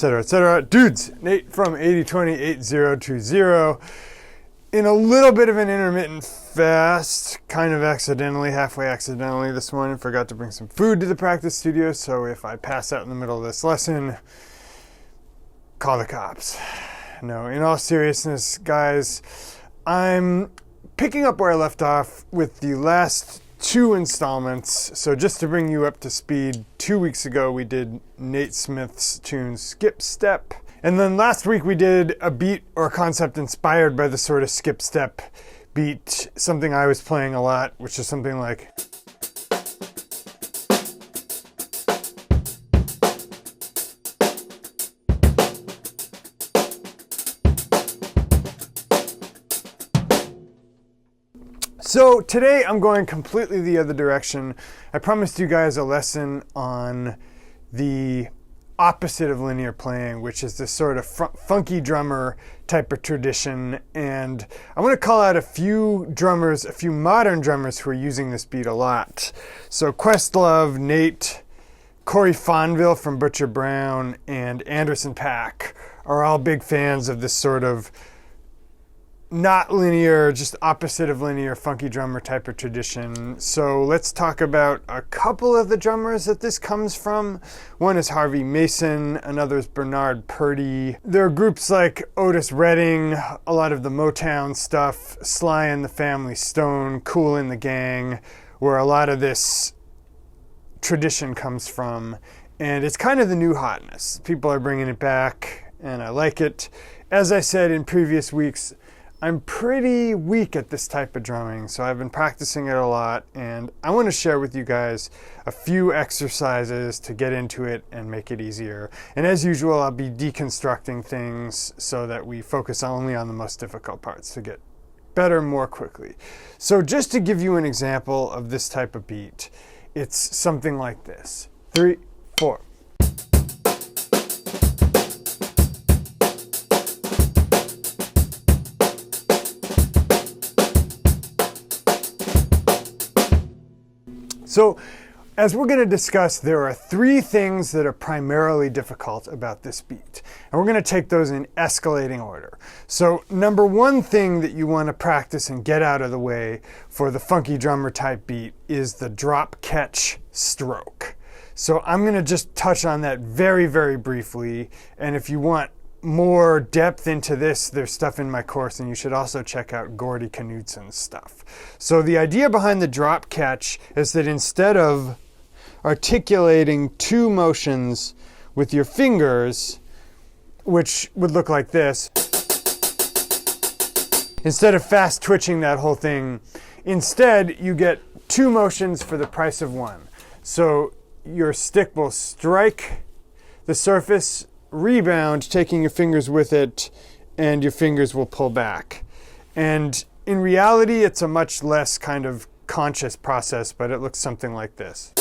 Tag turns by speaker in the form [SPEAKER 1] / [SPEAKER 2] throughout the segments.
[SPEAKER 1] etc., etc. Dudes, Nate from 80208020. In a little bit of an intermittent fast, kind of accidentally, halfway accidentally this morning, forgot to bring some food to the practice studio, so if I pass out in the middle of this lesson, call the cops. No, in all seriousness, guys, I'm picking up where I left off with the last two installments. So just to bring you up to speed, 2 weeks ago we did Nate Smith's tune Skip Step. And then last week we did a beat or concept inspired by the sort of skip step beat, something I was playing a lot, which is something like... So today I'm going completely the other direction. I promised you guys a lesson on the opposite of linear playing, which is this sort of funky drummer type of tradition. And I want to call out a few drummers, a few modern drummers who are using this beat a lot. So Questlove, Nate, Corey Fonville from Butcher Brown, and Anderson .Paak are all big fans of this sort of not linear, just opposite of linear, funky drummer type of tradition. So let's talk about a couple of the drummers that this comes from. One is Harvey Mason, another is Bernard Purdie. There are groups like Otis Redding, a lot of the Motown stuff, Sly and the Family Stone, Kool and the Gang, where a lot of this tradition comes from. And it's kind of the new hotness. People are bringing it back, and I like it. As I said in previous weeks, I'm pretty weak at this type of drumming, so I've been practicing it a lot, and I want to share with you guys a few exercises to get into it and make it easier. And as usual, I'll be deconstructing things so that we focus only on the most difficult parts to get better more quickly. So just to give you an example of this type of beat, it's something like this. 3, 4. So, as we're going to discuss, there are 3 things that are primarily difficult about this beat. And we're going to take those in escalating order. So, number 1 thing that you want to practice and get out of the way for the funky drummer type beat is the drop catch stroke. So, I'm going to just touch on that very, very briefly. And if you want more depth into this, there's stuff in my course, and you should also check out Gordy Knutson's stuff. So the idea behind the drop catch is that instead of articulating 2 motions with your fingers, which would look like this, instead of fast twitching that whole thing, instead you get 2 motions for the price of 1. So your stick will strike the surface, rebound, taking your fingers with it, and your fingers will pull back. And in reality, it's a much less kind of conscious process, but it looks something like this.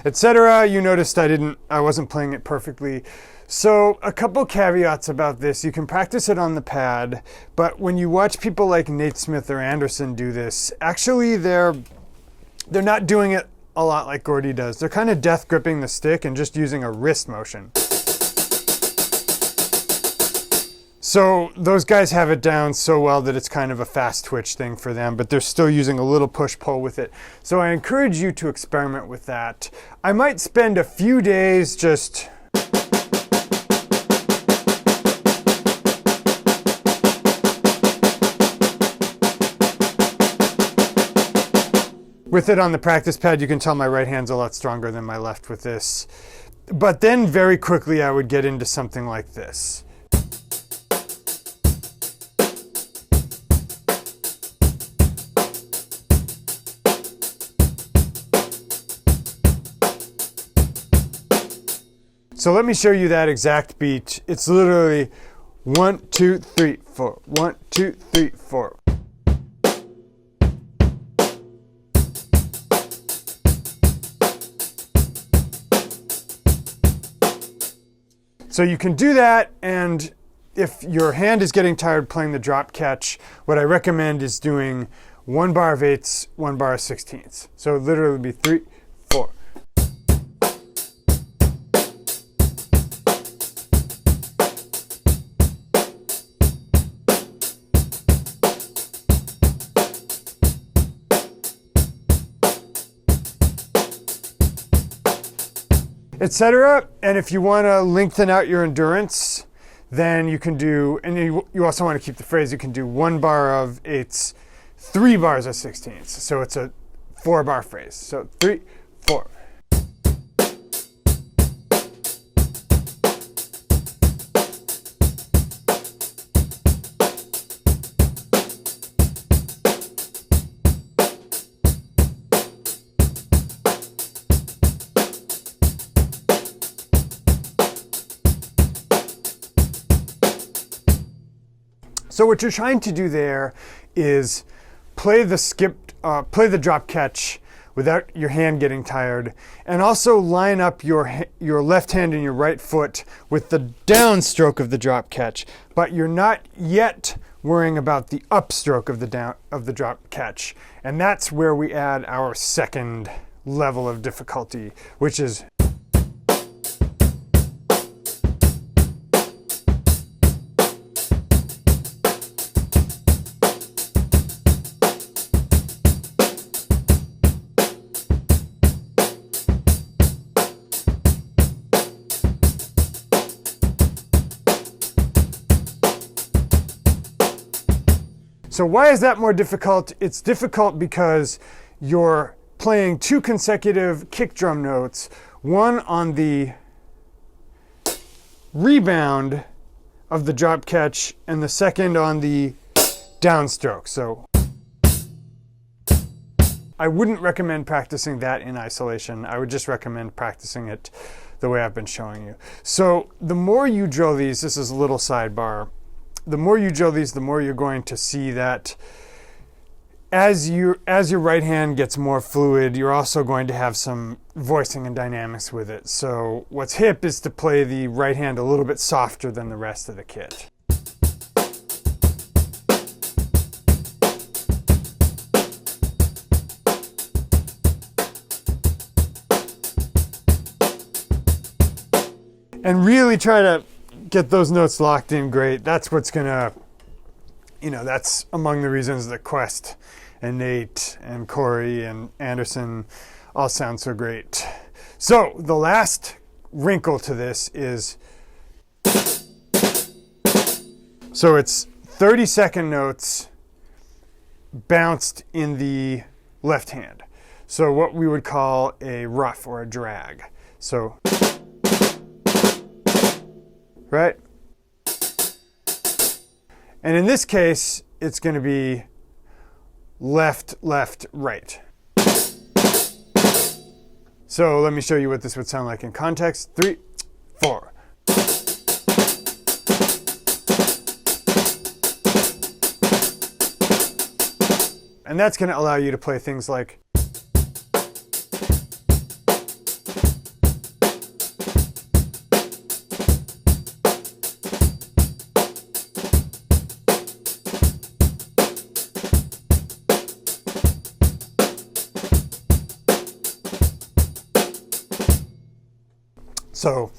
[SPEAKER 1] Etc. You noticed I wasn't playing it perfectly. So a couple caveats about this. You can practice it on the pad, but when you watch people like Nate Smith or Anderson do this, actually they're not doing it a lot like Gordy does. They're kind of death gripping the stick and just using a wrist motion. So those guys have it down so well that it's kind of a fast twitch thing for them, but they're still using a little push-pull with it. So I encourage you to experiment with that. I might spend a few days just with it on the practice pad. You can tell my right hand's a lot stronger than my left with this. But then very quickly I would get into something like this. So let me show you that exact beat. It's literally 1, 2, 3, 4. 1, 2, 3, 4. So you can do that, and if your hand is getting tired playing the drop catch, what I recommend is doing 1 bar of eighths, 1 bar of sixteenths. So it literally would be 3, 4. Etc. And if you want to lengthen out your endurance, then you can do, and you also want to keep the phrase, you can do 1 bar of eighths, 3 bars of sixteenths. So it's a 4-bar phrase. So 3, 4. So what you're trying to do there is play the drop catch without your hand getting tired, and also line up your left hand and your right foot with the downstroke of the drop catch. But you're not yet worrying about the upstroke of the drop catch, and that's where we add our second level of difficulty, which is So why is that more difficult? It's difficult because you're playing 2 consecutive kick drum notes, one on the rebound of the drop catch and the second on the downstroke. So I wouldn't recommend practicing that in isolation. I would just recommend practicing it the way I've been showing you. So the more you drill these, this is a little sidebar, the more you drill these, the more you're going to see that as your right hand gets more fluid, you're also going to have some voicing and dynamics with it. So what's hip is to play the right hand a little bit softer than the rest of the kit. And really try to get those notes locked in great. That's what's gonna, that's among the reasons that Quest and Nate and Corey and Anderson all sound so great. So the last wrinkle to this is, so it's 30-second notes bounced in the left hand. So what we would call a rough or a drag. So, right? And in this case, it's going to be left, left, right. So let me show you what this would sound like in context. 3, 4. And that's going to allow you to play things like so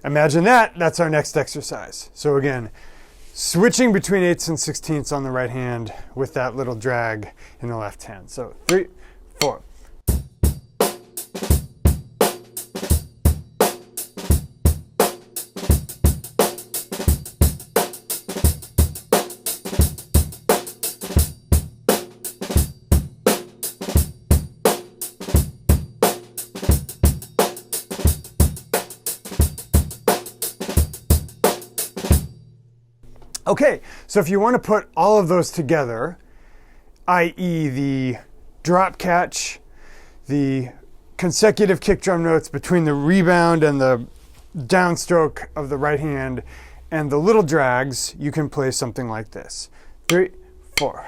[SPEAKER 1] imagine that's our next exercise. So again, switching between eighths and sixteenths on the right hand with that little drag in the left hand. So 3, 4. Okay, so if you want to put all of those together, i.e. the drop catch, the consecutive kick drum notes between the rebound and the downstroke of the right hand, and the little drags, you can play something like this. 3, 4.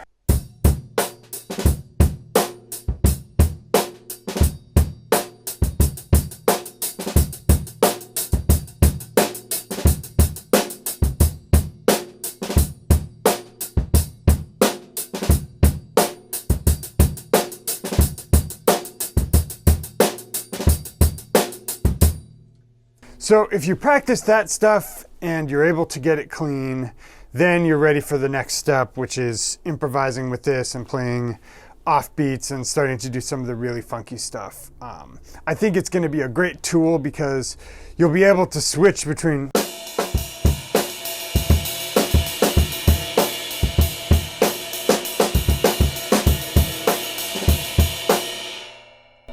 [SPEAKER 1] So if you practice that stuff and you're able to get it clean, then you're ready for the next step, which is improvising with this and playing offbeats and starting to do some of the really funky stuff. I think it's going to be a great tool because you'll be able to switch between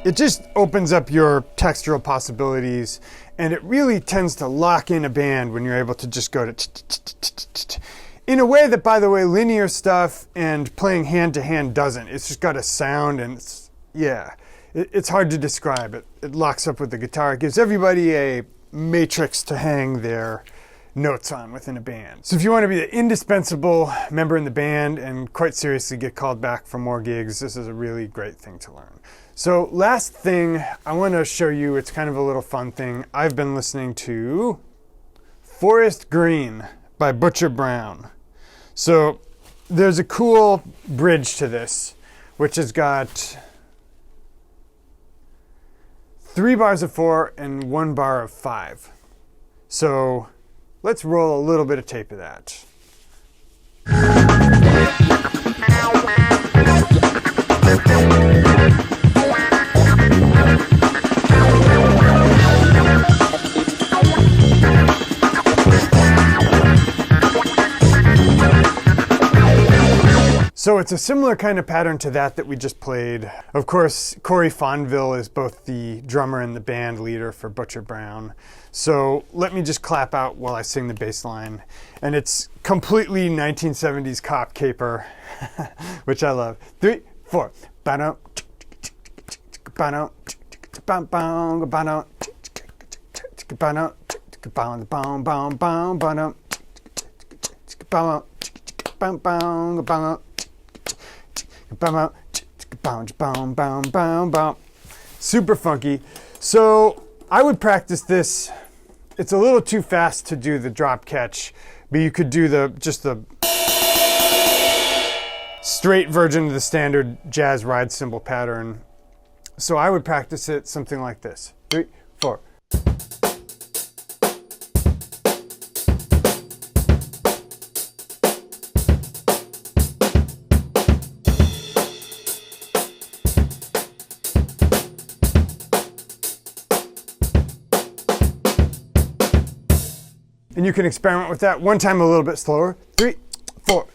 [SPEAKER 1] it just opens up your textural possibilities, and it really tends to lock in a band when you're able to just go to in a way that, by the way, linear stuff and playing hand to hand doesn't. It's just got a sound, and it's hard to describe. It locks up with the guitar. It gives everybody a matrix to hang their notes on within a band. So if you want to be the indispensable member in the band and quite seriously get called back for more gigs, this is a really great thing to learn. So last thing I want to show you, it's kind of a little fun thing. I've been listening to Forest Green by Butcher Brown. So there's a cool bridge to this, which has got 3 bars of 4 and 1 bar of 5. So let's roll a little bit of tape of that. So it's a similar kind of pattern to that we just played. Of course, Corey Fonville is both the drummer and the band leader for Butcher Brown. So let me just clap out while I sing the bass line. And it's completely 1970s cop caper, which I love. 3, 4. Ba-dum, ba-dum, ba-dum, ba-dum, ba-dum, ba-dum, ba-dum, ba-dum. Super funky. So I would practice this. It's a little too fast to do the drop catch, but you could do just the straight version of the standard jazz ride cymbal pattern. So I would practice it something like this. 3, 4. And you can experiment with that one time a little bit slower. 3, 4.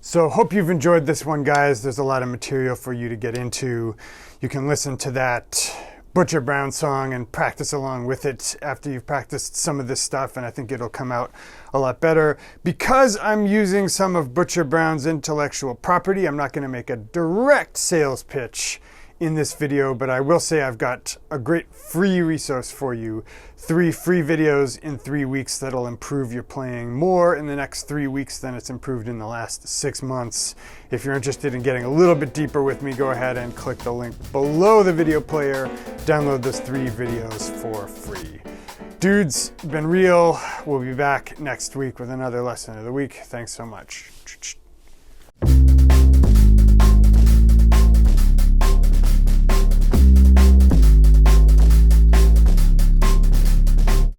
[SPEAKER 1] So hope you've enjoyed this one, guys. There's a lot of material for you to get into. You can listen to that Butcher Brown song and practice along with it after you've practiced some of this stuff, and I think it'll come out a lot better. Because I'm using some of Butcher Brown's intellectual property, I'm not going to make a direct sales pitch in this video, but I will say I've got a great free resource for you. 3 free videos in 3 weeks that'll improve your playing more in the next 3 weeks than it's improved in the last 6 months. If you're interested in getting a little bit deeper with me, go ahead and click the link below the video player. Download those 3 videos for free. Dudes, been real. We'll be back next week with another lesson of the week. Thanks so much.